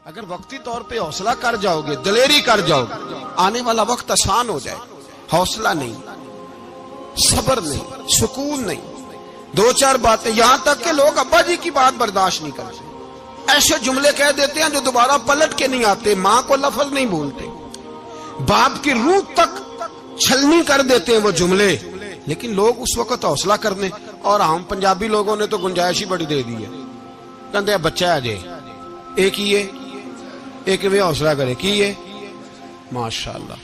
अगर वक्ती तौर पे हौसला कर जाओगे, दिलेरी कर जाओगे, आने वाला वक्त आसान हो जाए। हौसला नहीं, सब्र नहीं, सुकून नहीं, दो चार बातें, यहां तक के लोग अब्बा जी की बात बर्दाश्त नहीं करते, ऐसे जुमले कह देते हैं जो दोबारा पलट के नहीं आते, मां को लफ्ज नहीं बोलते, बाप की रूह तक छलनी कर देते हैं वो जुमले। लेकिन लोग उस वक्त हौसला करने, और हम पंजाबी लोगों ने तो गुंजाइश ही बड़ी दे दी है, कहते हैं बच्चा है जे एक ही है, एक वे हौसला करे की है माशाअल्लाह।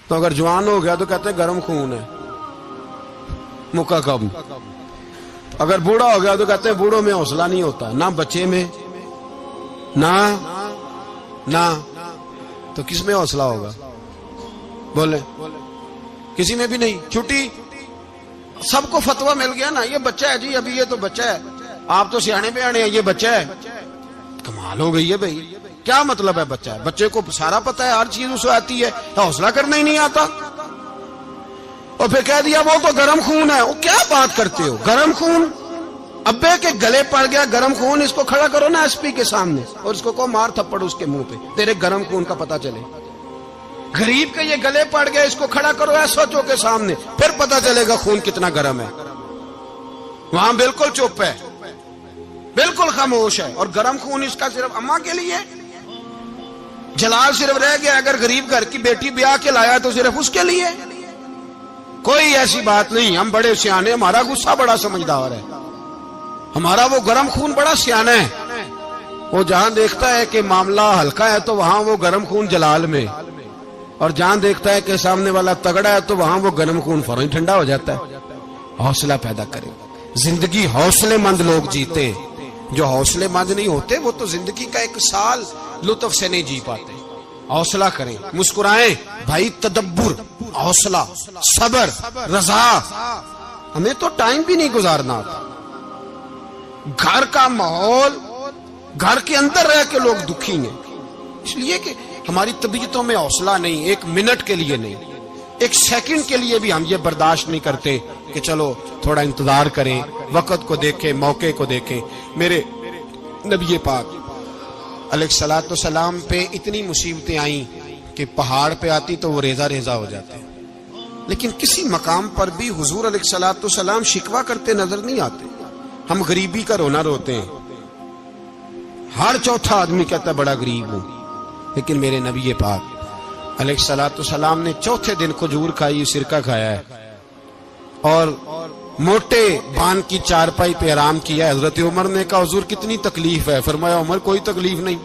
तो अगर जवान हो गया तो कहते हैं गर्म खून है, मुका कब। अगर बूढ़ा हो गया तो कहते हैं बूढ़ों में हौसला नहीं होता, ना बच्चे में ना तो किस में हौसला होगा? बोले किसी में भी नहीं। छुट्टी सबको फतवा मिल गया ना, ये बच्चा है जी, अभी ये तो बच्चा है, आप तो सियाने बियाने हैं, ये बच्चा है। कमाल हो गई है भाई, क्या मतलब है बच्चा है? बच्चे को सारा पता है, हर चीज उसे आती है, हौसला करना ही नहीं आता। और फिर कह दिया वो तो गर्म खून है। वो क्या बात करते हो, गर्म खून? अब्बे के गले पड़ गया गर्म खून, इसको खड़ा करो ना एसपी के सामने और इसको को मार थप्पड़ उसके मुंह पे, तेरे गर्म खून का पता चले। गरीब के ये गले पड़ गए, इसको खड़ा करो एसओचओ के सामने, फिर पता चलेगा खून कितना गर्म है। वहां बिल्कुल चुप है, बिल्कुल खामोश है, और गर्म खून इसका सिर्फ अम्मा के लिए। जलाल सिर्फ रह गया, अगर गरीब घर की बेटी ब्याह के लाया तो सिर्फ उसके लिए। कोई ऐसी बात नहीं, हम बड़े सियाने, हमारा गुस्सा बड़ा समझदार है, हमारा वो गर्म खून बड़ा सियाना है। वो जहां देखता है कि मामला हल्का है तो वहां वो गर्म खून जलाल में, और जहां देखता है कि सामने वाला तगड़ा है तो वहां वो गर्म खून फौरन ठंडा हो जाता है। हौसला पैदा करें, जिंदगी हौसलेमंद लोग जीते। जो हौसलेमंद नहीं होते वो तो जिंदगी का एक साल लुत्फ से नहीं जी पाते। हौसला करें, मुस्कुराएं भाई, तदब्बुर, हौसला, सब्र, रजा। हमें तो टाइम भी नहीं गुजारना आता। घर का माहौल, घर के अंदर रह के लोग दुखी हैं, इसलिए कि हमारी तबीयतों में हौसला नहीं। एक मिनट के लिए नहीं, एक सेकंड के लिए भी हम ये बर्दाश्त नहीं करते कि चलो थोड़ा इंतजार करें, वक्त को देखें, मौके को देखें। मेरे नबी पाक अलैहिस्सलातु सलाम पे इतनी मुसीबतें आई कि पहाड़ पे आती तो वो रेजा रेजा हो जाते, लेकिन किसी मकाम पर भी हुजूर अलैहिस्सलातु सलाम शिकवा करते नजर नहीं आते। हम गरीबी का रोना रोते हैं, हर चौथा आदमी कहता है बड़ा गरीब हूं, लेकिन मेरे नबी पाक अलैहिस्सलातु सलाम ने चौथे दिन खजूर खाई, सिरका खाया है, और मोटे बान की चारपाई पे आराम किया। हजरत उमर ने कहा हुजूर कितनी तकलीफ है? फरमाया उमर कोई तकलीफ नहीं,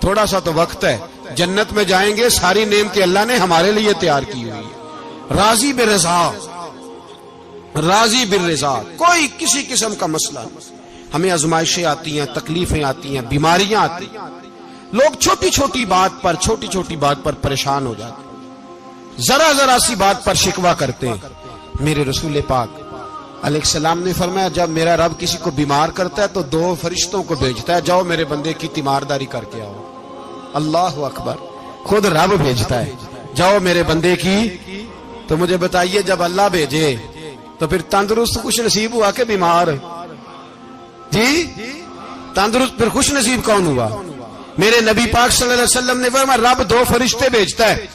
थोड़ा सा तो वक्त है, जन्नत में जाएंगे, सारी नेमतें अल्लाह ने हमारे लिए तैयार की हुई है। राजी बिरज़ा, राजी बिरज़ा, कोई किसी किस्म का मसला नहीं। हमें आजमाइशें आती हैं, तकलीफें आती हैं, बीमारियां आती हैं, लोग छोटी छोटी बात पर परेशान हो जाते हैं, जरा जरा सी बात पर शिकवा करते हैं। मेरे रसूल पाक अलैहिस्सलाम ने फरमाया जब मेरा रब किसी को बीमार करता है तो दो फरिश्तों को भेजता है, जाओ मेरे बंदे की तीमारदारी करके आओ। अल्लाह अकबर, खुद रब भेजता है, जाओ मेरे बंदे की। तो मुझे बताइए जब अल्लाह भेजे तो फिर तंदुरुस्त खुश नसीब हुआ कि बीमार? जी तंदुरुस्त फिर खुश नसीब कौन हुआ? मेरे नबी पाक सल्लल्लाहु अलैहि वसल्लम ने फरमाया रब दो फरिश्ते भेजता है,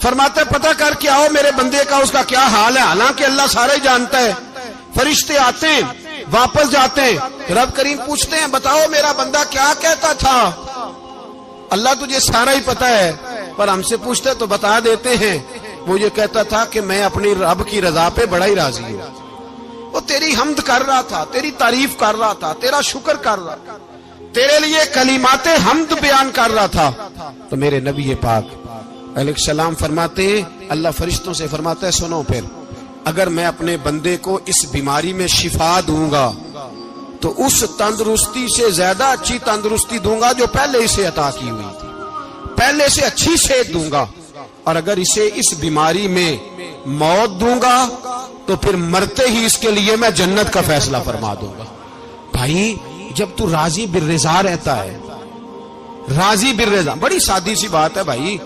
फरमाता है पता करके आओ मेरे बंदे का उसका क्या हाल है। हालांकि अल्लाह सारा ही जानता है। फरिश्ते आते हैं, वापस जाते हैं, रब करीम पूछते हैं बताओ मेरा बंदा क्या कहता था? अल्लाह तुझे सारा ही पता है, पर हमसे पूछते तो बता देते हैं। वो ये कहता था कि मैं अपनी रब की रजा पे बड़ा ही राजी हूं। वो तेरी हमद कर रहा था, तेरी तारीफ कर रहा था, तेरा शुक्र कर रहा था, तेरे लिए कलिमाते हमद बयान कर रहा था। तो मेरे नबी पाक अलैहिस्सलाम फरमाते हैं, अल्लाह फरिश्तों से फरमाता है सुनो फिर, अगर मैं अपने बंदे को इस बीमारी में शिफा दूंगा तो उस तंदुरुस्ती से ज्यादा अच्छी तंदुरुस्ती दूंगा जो पहले इसे अता की हुई थी, पहले से अच्छी सेहत दूंगा। और अगर इसे इस बीमारी में मौत दूंगा तो फिर मरते ही इसके लिए मैं जन्नत का फैसला फरमा दूंगा। भाई जब तू राजी बिर्रिज़ा रहता है, राजी बिर्रिज़ा, बड़ी सादी सी बात है भाई।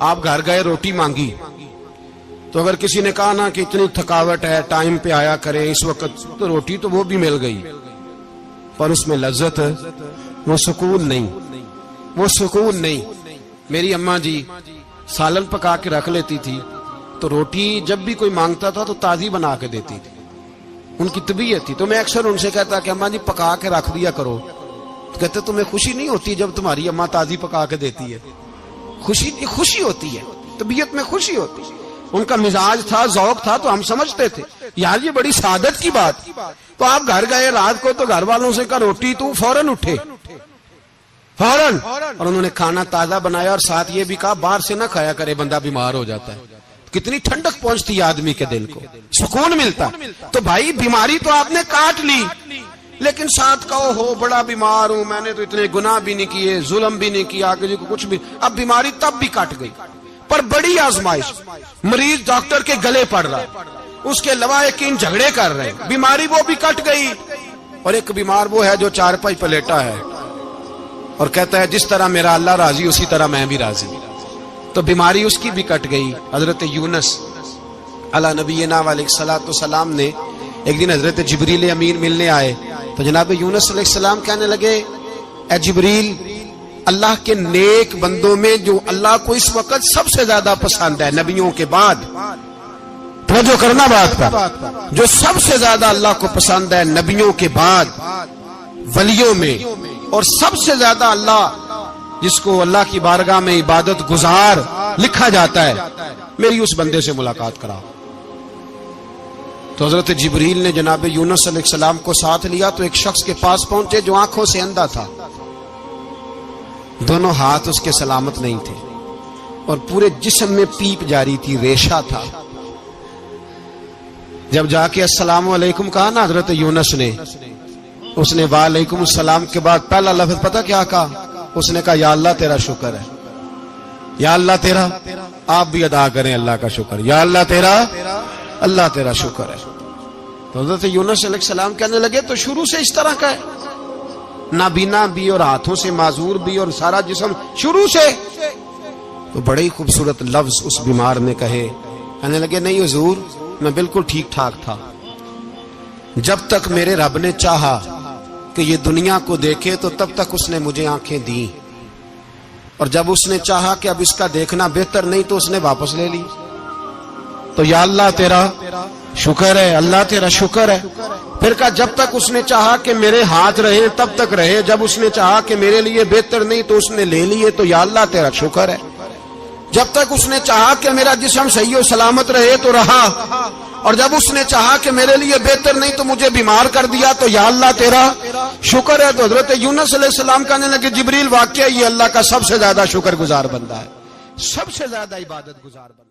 आप घर गए, रोटी मांगी, तो अगर किसी ने कहा ना कि इतनी थकावट है, टाइम पे आया करें इस वक्त, तो रोटी तो वो भी मिल गई, पर उसमें लज्जत, वो सुकून नहीं, वो सुकून नहीं। मेरी अम्मा जी सालन पका के रख लेती थी, तो रोटी जब भी कोई मांगता था तो ताजी बना के देती थी। उनकी तबीयत थी। तो मैं अक्सर उनसे कहता कि अम्मा जी पका के रख दिया करो। तो कहते तुम्हें खुशी नहीं होती जब तुम्हारी अम्मा ताजी पका के देती है? खुशी होती है, तबीयत में खुशी होती है। उनका मिजाज था, जौक था, तो हम समझते थे यार ये बड़ी सादत की बात। तो आप घर गए रात को, तो घर वालों से कहा रोटी, तू फौरन उठे, फौरन। और उन्होंने खाना ताजा बनाया और साथ ये भी कहा बाहर से ना खाया करे, बंदा बीमार हो जाता है। कितनी ठंडक पहुंचती है आदमी के दिल को, सुकून मिलता। तो भाई बीमारी तो आपने काट ली, लेकिन साथ कहो हो बड़ा बीमार हूं, मैंने तो इतने गुनाह भी नहीं किए, जुल्म भी नहीं किया, किसी को कुछ भी। अब बीमारी तब भी कट गई, पर बड़ी आजमाइश। मरीज डॉक्टर के गले पड़ रहा, उसके लवाहिकीन झगड़े कर रहे, बीमारी वो भी कट गई। और एक बीमार वो है जो चारपाई पर लेटा है और कहता है जिस तरह मेरा अल्लाह राजी उसी तरह मैं भी राजी। तो बीमारी उसकी भी कट गई। हजरत यूनुस अला नबीना अलैहिस्सलातु सलाम ने एक दिन हजरत जिब्रील अमीन मिलने आए, तो जनाब यूनुस अलैहिस्सलाम कहने लगे, ए जिब्रील, अल्लाह के नेक बंदों में जो अल्लाह को इस वक्त सबसे ज्यादा पसंद है नबियों के बाद, तो जो करना बात का, जो सबसे ज्यादा अल्लाह को पसंद है नबियों के बाद वलियों में, और सबसे ज्यादा अल्लाह जिसको अल्लाह की बारगाह में इबादत गुजार लिखा जाता है, मेरी उस बंदे से मुलाकात कराओ। तो हजरत जिब्रील ने जनाब यूनुस अलैहिस्सलाम को साथ लिया, तो एक शख्स के पास पहुंचे जो आंखों से अंधा था, दोनों हाथ उसके सलामत नहीं थे और पूरे जिस्म में पीप जारी थी, रेशा था। जब जाके अस्सलामु अलैकुम कहा ना हजरत यूनुस ने, उसने वालेकुम सलाम के बाद पहला लफ्ज पता क्या कहा? उसने कहा या अल्लाह तेरा शुक्र है, या अल्लाह तेरा, आप भी अदा करें अल्लाह का शुक्र, या अल्लाह तेरा, अल्लाह तेरा शुक्र है। तो हजरत यूनुस अलैहिस्सलाम कहने लगे तो शुरू से इस तरह का है, नाबीना भी और हाथों से माजूर भी और सारा जिस्म शुरू से। तो बड़े ही खूबसूरत लफ्ज उस बीमार ने कहे। कहने लगे नहीं हुजूर, मैं बिल्कुल ठीक ठाक था, जब तक मेरे रब ने चाहा कि ये दुनिया को देखे तो तब तक उसने मुझे आंखें दी, और जब उसने चाहा कि अब इसका देखना बेहतर नहीं तो उसने वापस ले ली। तो या अल्लाह तेरा शुक्र है, अल्लाह तेरा शुक्र है। फिर कहा जब तक उसने चाहा कि मेरे हाथ रहे तब तक रहे, जब उसने चाहा कि मेरे लिए बेहतर नहीं तो उसने ले लिए, तो या अल्लाह तेरा शुक्र है। जब तक उसने चाहा कि मेरा जिस्म सही और सलामत रहे तो रहा, और जब उसने चाहा कि मेरे लिए बेहतर नहीं तो मुझे बीमार कर दिया, तो या अल्लाह तेरा शुक्र है। तो हजरत यूनुस अलैहिस्सलाम कहने लगे जिब्रील वाकई ये अल्लाह का सबसे ज्यादा शुक्रगुजार बंदा है, सबसे ज्यादा इबादत गुजार बंदा।